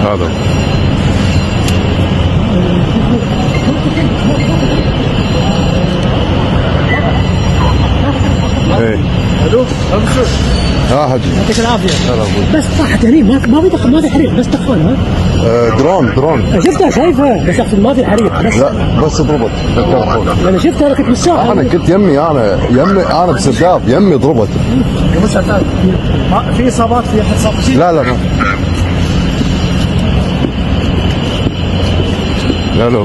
هذا ايه الو ابشر حجي يعطيك العافيه بس طاحت هني ما في حريق بس دخان ها درون شفتها شايفها بس اقصد ما في حريق بس لا بس ضربت انا شفتها كنت بالساعه انا كنت يمي انا بسداف يمي ضربت قبل ساعتين في اصابات في احد صاب لا الو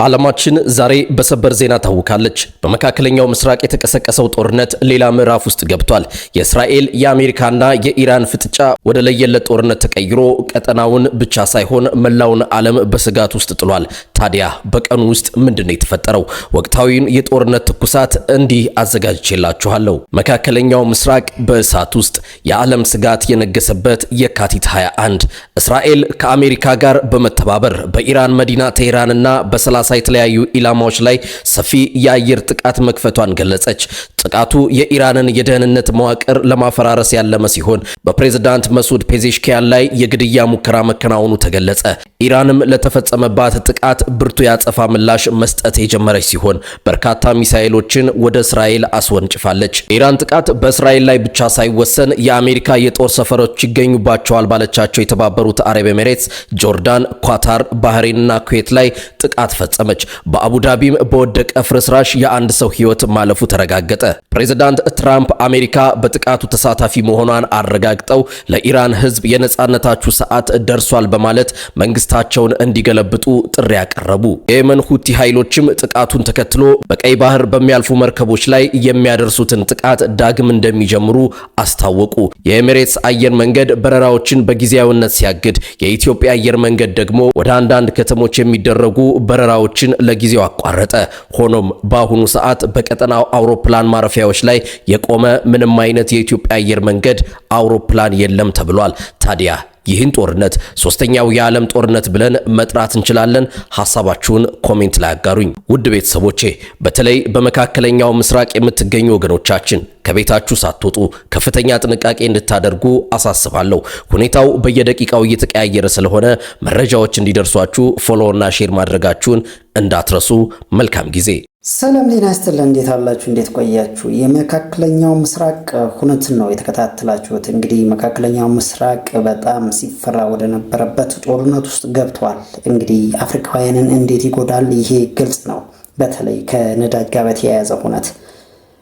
ዓለማችን ዛሬ በሰበር ዜና ታውካለች። በመካከለኛው ምስራቅ የተቀሰቀሰው ጦርነት ሌላ ምዕራፍ ውስጥ ገብቷል። የእስራኤል የአሜሪካና የኢራን ፍጥጫ ወደ ለየለት ጦርነት ተቀይሮ ቀጠናውን ብቻ ሳይሆን መላውን ዓለም በስጋት ውስጥ ጥሏል። ታዲያ በቀኑ ውስጥ ምንድነው የተፈጠረው? ወቅታዊውን የጦርነት ትኩሳት እንዲህ አዘጋጅቼላችኋለሁ። መካከለኛው ምስራቅ በእሳት ውስጥ የዓለም ስጋት የነገሰበት የካቲት 21 እስራኤል ከአሜሪካ ጋር በመተባበር በኢራን መዲና ቴህራንና በ30 የተለያዩ ኢላማዎች ላይ ሰፊ የአየር ጥቃት መክፈቷን ገለጸች። ጥቃቱ የኢራንን የደህንነት መዋቅር ለማፈራረስ ያለመ ሲሆን በፕሬዝዳንት መሱድ ፔዜሽኪያን ላይ የግድያ ሙከራ መከናወኑ ተገለጸ። ኢራንም ለተፈጸመባት ጥቃት ብርቱ ያጸፋ ምላሽ መስጠት የጀመረች ሲሆን በርካታ ሚሳኤሎችን ወደ እስራኤል አስወንጭፋለች። ኢራን ጥቃት በእስራኤል ላይ ብቻ ሳይወሰን የአሜሪካ የጦር ሰፈሮች ይገኙባቸዋል ባለቻቸው የተባበሩት አረብ ኤሚሬትስ፣ ጆርዳን፣ ኳታር፣ ባህሬንና ኩዌት ላይ ጥቃት ፈጸመች። በአቡዳቢም በወደቀ ፍርስራሽ የአንድ ሰው ሕይወት ማለፉ ተረጋገጠ። ፕሬዝዳንት ትራምፕ አሜሪካ በጥቃቱ ተሳታፊ መሆኗን አረጋግጠው ለኢራን ሕዝብ የነጻነታችሁ ሰዓት ደርሷል በማለት መንግስታቸውን እንዲገለብጡ ጥሪ ያቀረቡ። የየመን ሁቲ ኃይሎችም ጥቃቱን ተከትሎ በቀይ ባህር በሚያልፉ መርከቦች ላይ የሚያደርሱትን ጥቃት ዳግም እንደሚጀምሩ አስታወቁ። የኤሚሬትስ አየር መንገድ በረራዎችን በጊዜያዊነት ሲያግድ፣ የኢትዮጵያ አየር መንገድ ደግሞ ወደ አንዳንድ ከተሞች የሚደረጉ በረራዎችን ለጊዜው አቋረጠ። ሆኖም በአሁኑ ሰዓት በቀጠናው አውሮፕላን ማረፊያዎች ላይ የቆመ ምንም አይነት የኢትዮጵያ አየር መንገድ አውሮፕላን የለም ተብሏል። ታዲያ ይህን ጦርነት ሶስተኛው የዓለም ጦርነት ብለን መጥራት እንችላለን? ሐሳባችሁን ኮሜንት ላይ አጋሩኝ። ውድ ቤተሰቦቼ በተለይ በመካከለኛው ምስራቅ የምትገኙ ወገኖቻችን ከቤታችሁ ሳትወጡ ከፍተኛ ጥንቃቄ እንድታደርጉ አሳስባለሁ። ሁኔታው በየደቂቃው እየተቀያየረ ስለሆነ መረጃዎች እንዲደርሷችሁ ፎሎውና ሼር ማድረጋችሁን እንዳትረሱ። መልካም ጊዜ። ሰላም ጤና ይስጥልን። እንዴት አላችሁ? እንዴት ቆያችሁ? የመካከለኛው ምስራቅ ሁነትን ነው የተከታተላችሁት። እንግዲህ መካከለኛው ምስራቅ በጣም ሲፈራ ወደ ነበረበት ጦርነት ውስጥ ገብቷል። እንግዲህ አፍሪካውያንን እንዴት ይጎዳል? ይሄ ግልጽ ነው። በተለይ ከነዳጅ ጋር በተያያዘ ሁነት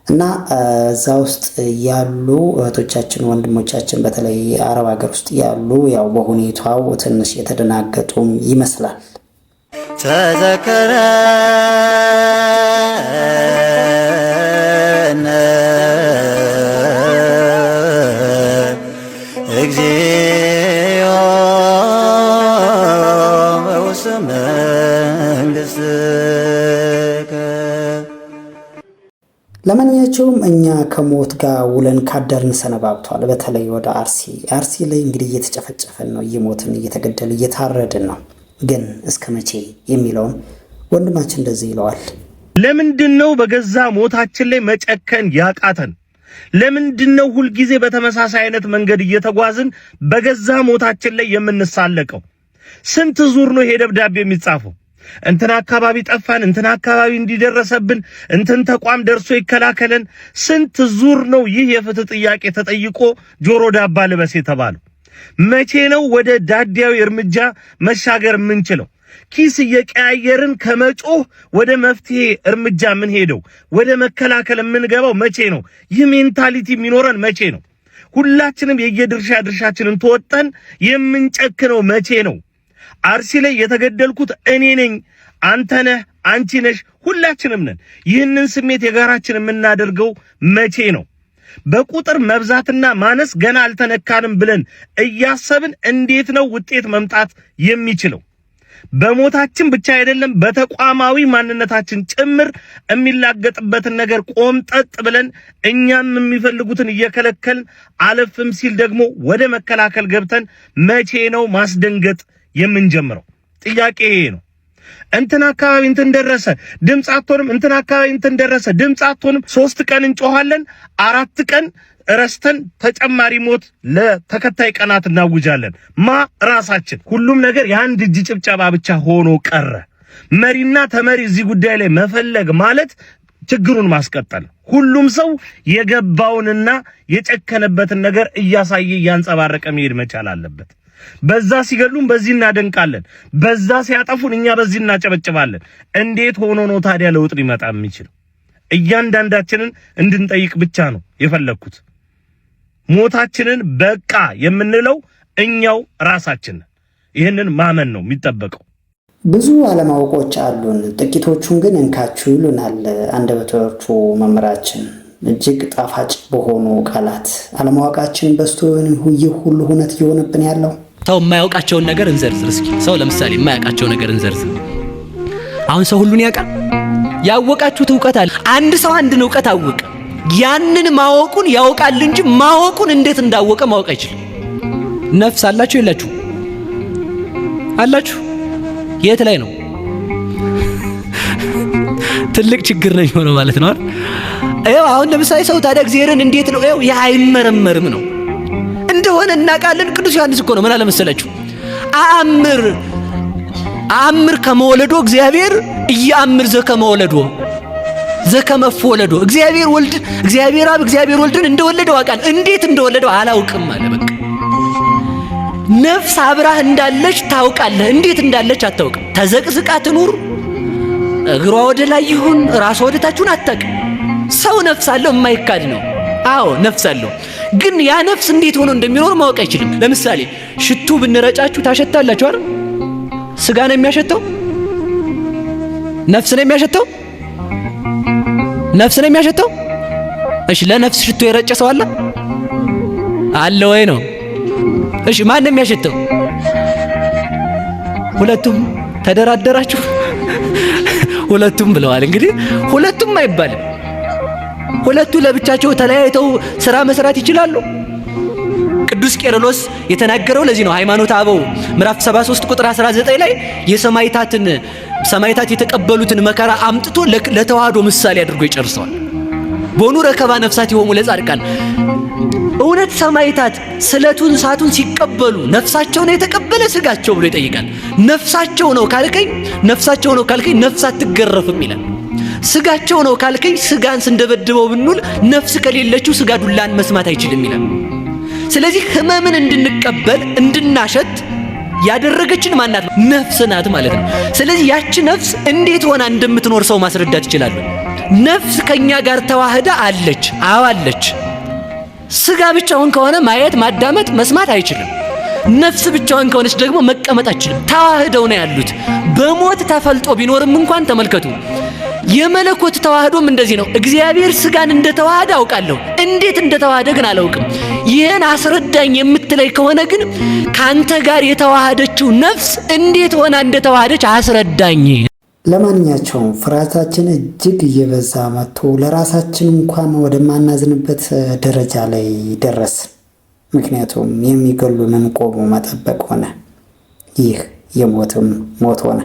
እና እዛ ውስጥ ያሉ እህቶቻችን ወንድሞቻችን በተለይ አረብ ሀገር ውስጥ ያሉ ያው በሁኔታው ትንሽ የተደናገጡም ይመስላል። ተዘከረ እግዚኦ ውስተ መንግሥትከ። ለማንኛቸውም እኛ ከሞት ጋር ውለን ካደርን ሰነባብቷል። በተለይ ወደ አርሲ ላይ እንግዲህ እየተጨፈጨፈን ነው፣ እየሞትን እየተገደል እየታረድን ነው። ግን እስከ መቼ የሚለውን ወንድማችን እንደዚህ ይለዋል። ለምንድነው በገዛ ሞታችን ላይ መጨከን ያቃተን? ለምንድነው ሁልጊዜ በተመሳሳይ አይነት መንገድ እየተጓዝን በገዛ ሞታችን ላይ የምንሳለቀው? ስንት ዙር ነው ይሄ ደብዳቤ የሚጻፈው? እንትና አካባቢ ጠፋን፣ እንትና አካባቢ እንዲደረሰብን፣ እንትን ተቋም ደርሶ ይከላከለን። ስንት ዙር ነው ይህ የፍትህ ጥያቄ ተጠይቆ ጆሮ ዳባ ልበስ የተባለው? መቼ ነው ወደ ዳዲያዊ እርምጃ መሻገር የምንችለው? ኪስ እየቀያየርን ከመጮህ ወደ መፍትሄ እርምጃ ምን ሄደው ወደ መከላከል የምንገባው መቼ ነው? ይህ ሜንታሊቲ የሚኖረን መቼ ነው? ሁላችንም የየድርሻችንን ተወጣን የምንጨክነው መቼ ነው? አርሲ ላይ የተገደልኩት እኔ ነኝ፣ አንተ ነህ፣ አንቺ ነሽ፣ ሁላችንም ነን። ይህንን ስሜት የጋራችን የምናደርገው መቼ ነው? በቁጥር መብዛትና ማነስ ገና አልተነካንም ብለን እያሰብን እንዴት ነው ውጤት መምጣት የሚችለው? በሞታችን ብቻ አይደለም በተቋማዊ ማንነታችን ጭምር የሚላገጥበትን ነገር ቆምጠጥ ብለን እኛም የሚፈልጉትን እየከለከልን አለፍም ሲል ደግሞ ወደ መከላከል ገብተን መቼ ነው ማስደንገጥ የምንጀምረው? ጥያቄ ይሄ ነው። እንትን አካባቢ እንትን ደረሰ ድምጽ አትሆንም፣ እንትን አካባቢ እንትን ደረሰ ድምጽ አትሆንም። 3 ቀን እንጮሃለን፣ 4 ቀን ረስተን ተጨማሪ ሞት ለተከታይ ቀናት እናውጃለን። ራሳችን ሁሉም ነገር የአንድ እጅ ጭብጨባ ብቻ ሆኖ ቀረ። መሪና ተመሪ እዚህ ጉዳይ ላይ መፈለግ ማለት ችግሩን ማስቀጠል። ሁሉም ሰው የገባውንና የጨከነበትን ነገር እያሳየ እያንጸባረቀ መሄድ መቻል አለበት። በዛ ሲገሉን በዚህ እናደንቃለን፣ በዛ ሲያጠፉን እኛ በዚህ እናጨበጭባለን። እንዴት ሆኖ ነው ታዲያ ለውጥ ሊመጣ የሚችል? እያንዳንዳችንን እንድንጠይቅ ብቻ ነው የፈለኩት። ሞታችንን በቃ የምንለው እኛው ራሳችን። ይህንን ማመን ነው የሚጠበቀው። ብዙ አለማወቆች አሉን፣ ጥቂቶቹን ግን እንካችሁ ይሉናል አንደበቶቹ መምህራችን። እጅግ ጣፋጭ በሆኑ ቃላት አለማወቃችን በስቶ ይህ ሁሉ ሁነት እየሆነብን ያለው። ሰው የማያውቃቸውን ነገር እንዘርዝር እስኪ። ሰው ለምሳሌ የማያውቃቸው ነገር እንዘርዝር። አሁን ሰው ሁሉን ያውቃል? ያወቃችሁት ዕውቀት አለ። አንድ ሰው አንድን ዕውቀት አወቀ፣ ያንን ማወቁን ያውቃል እንጂ ማወቁን እንዴት እንዳወቀ ማወቅ አይችልም። ነፍስ አላችሁ የላችሁ? አላችሁ? የት ላይ ነው? ትልቅ ችግር ነው የሚሆነው ማለት ነው። አሁን ለምሳሌ ሰው ታዲያ እግዚአብሔርን እንዴት ነው አይመረመርም ነው እንደሆነ እናውቃለን። ቅዱስ ዮሐንስ እኮ ነው ምን አለ መሰላችሁ? አእምር ከመወለዶ እግዚአብሔር እያአምር ዘከመወለዶ ዘከመወለዶ። እግዚአብሔር ወልድ እግዚአብሔር አብ እግዚአብሔር ወልድን እንደወለደው አውቃለሁ፣ እንዴት እንደወለደው አላውቅም አለ። በቃ ነፍስ አብራህ እንዳለች ታውቃለህ፣ እንዴት እንዳለች አታውቅም። ተዘቅዝቃ ትኑር፣ እግሯ ወደ ላይ ይሁን ራሷ ወደ ታችሁን አታውቅም። ሰው ነፍስ አለው የማይካድ ነው። አዎ ነፍስ አለው፣ ግን ያ ነፍስ እንዴት ሆኖ እንደሚኖር ማወቅ አይችልም። ለምሳሌ ሽቱ ብንረጫችሁ ታሸታላችሁ አይደል? ስጋ ነው የሚያሸተው? ነፍስ ነው የሚያሸተው? ነፍስ ነው የሚያሸተው? እሺ ለነፍስ ሽቱ የረጨ ሰው አለ? አለ ወይ ነው? እሺ ማን ነው የሚያሸተው? ሁለቱም ተደራደራችሁ? ሁለቱም ብለዋል። እንግዲህ ሁለቱም አይባልም። ሁለቱ ለብቻቸው ተለያይተው ስራ መስራት ይችላሉ? ቅዱስ ቄርሎስ የተናገረው ለዚህ ነው። ሃይማኖተ አበው ምዕራፍ 73 ቁጥር 19 ላይ ሰማዕታት የተቀበሉትን መከራ አምጥቶ ለተዋህዶ ምሳሌ አድርጎ ይጨርሰዋል። ቦኑ ረከባ ነፍሳት ይሆሙ ለጻድቃን። እውነት ሰማዕታት ስለቱን ሳቱን ሲቀበሉ ነፍሳቸው ነው የተቀበለ ስጋቸው ብሎ ይጠይቃል። ነፍሳቸው ነው ካልከኝ ነፍስ አትገረፍም ይላል። ስጋቸው ነው ካልከኝ ስጋን ስንደበድበው ብንውል ነፍስ ከሌለችው ስጋ ዱላን መስማት አይችልም ይላል። ስለዚህ ህመምን እንድንቀበል እንድናሸት ያደረገችን ማናት? ነፍስ ናት ማለት ነው። ስለዚህ ያቺ ነፍስ እንዴት ሆና እንደምትኖር ሰው ማስረዳት ይችላል። ነፍስ ከኛ ጋር ተዋህዳ አለች። አዎ አለች። ስጋ ብቻውን ከሆነ ማየት፣ ማዳመጥ፣ መስማት አይችልም። ነፍስ ብቻውን ከሆነች ደግሞ መቀመጥ አይችልም። ተዋህደው ነው ያሉት። በሞት ተፈልጦ ቢኖርም እንኳን ተመልከቱ። የመለኮት ተዋህዶም እንደዚህ ነው። እግዚአብሔር ስጋን እንደተዋሃደ አውቃለሁ፣ እንዴት እንደተዋሃደ ግን አላውቅም። ይህን አስረዳኝ የምትለይ ከሆነ ግን ካንተ ጋር የተዋሃደችው ነፍስ እንዴት ሆና እንደተዋሃደች አስረዳኝ። ለማንኛቸውም ፍርሃታችን እጅግ እየበዛ መጥቶ ለራሳችን እንኳን ወደማናዝንበት ደረጃ ላይ ደረስ። ምክንያቱም የሚገሉንን ቆሞ መጠበቅ ሆነ። ይህ የሞትም ሞት ሆነ።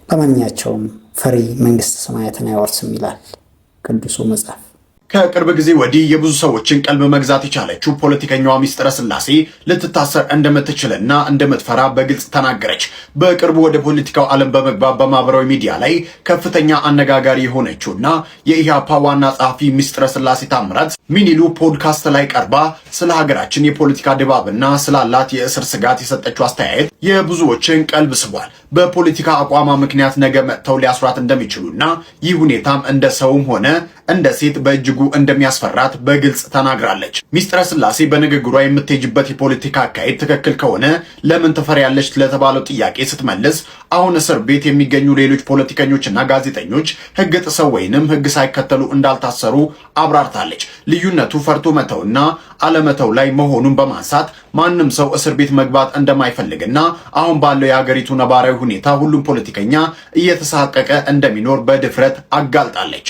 ለማንኛቸውም ፈሪ መንግሥተ ሰማያትን አይወርስም ይላል ቅዱሱ መጽሐፍ። ከቅርብ ጊዜ ወዲህ የብዙ ሰዎችን ቀልብ መግዛት የቻለችው ፖለቲከኛዋ ሚስጥረ ስላሴ ልትታሰር እንደምትችልና እንደምትፈራ በግልጽ ተናገረች። በቅርቡ ወደ ፖለቲካው ዓለም በመግባት በማህበራዊ ሚዲያ ላይ ከፍተኛ አነጋጋሪ የሆነችውና የኢህአፓ ዋና ጸሐፊ ሚስጥረ ስላሴ ታምራት ሚኒሉ ፖድካስት ላይ ቀርባ ስለ ሀገራችን የፖለቲካ ድባብና ስላላት የእስር ስጋት የሰጠችው አስተያየት የብዙዎችን ቀልብ ስቧል። በፖለቲካ አቋማ ምክንያት ነገ መጥተው ሊያስሯት እንደሚችሉና ይህ ሁኔታም እንደ ሰውም ሆነ እንደ ሴት በእጅጉ እንደሚያስፈራት በግልጽ ተናግራለች። ሚስጥረ ስላሴ በንግግሯ የምትሄጅበት የፖለቲካ አካሄድ ትክክል ከሆነ ለምን ትፈሪያለች ለተባለው ጥያቄ ስትመልስ አሁን እስር ቤት የሚገኙ ሌሎች ፖለቲከኞችና ጋዜጠኞች ሕግ ጥሰው ወይንም ሕግ ሳይከተሉ እንዳልታሰሩ አብራርታለች። ልዩነቱ ፈርቶ መተውና አለመተው ላይ መሆኑን በማንሳት ማንም ሰው እስር ቤት መግባት እንደማይፈልግና አሁን ባለው የሀገሪቱ ነባራዊ ሁኔታ ሁሉም ፖለቲከኛ እየተሳቀቀ እንደሚኖር በድፍረት አጋልጣለች።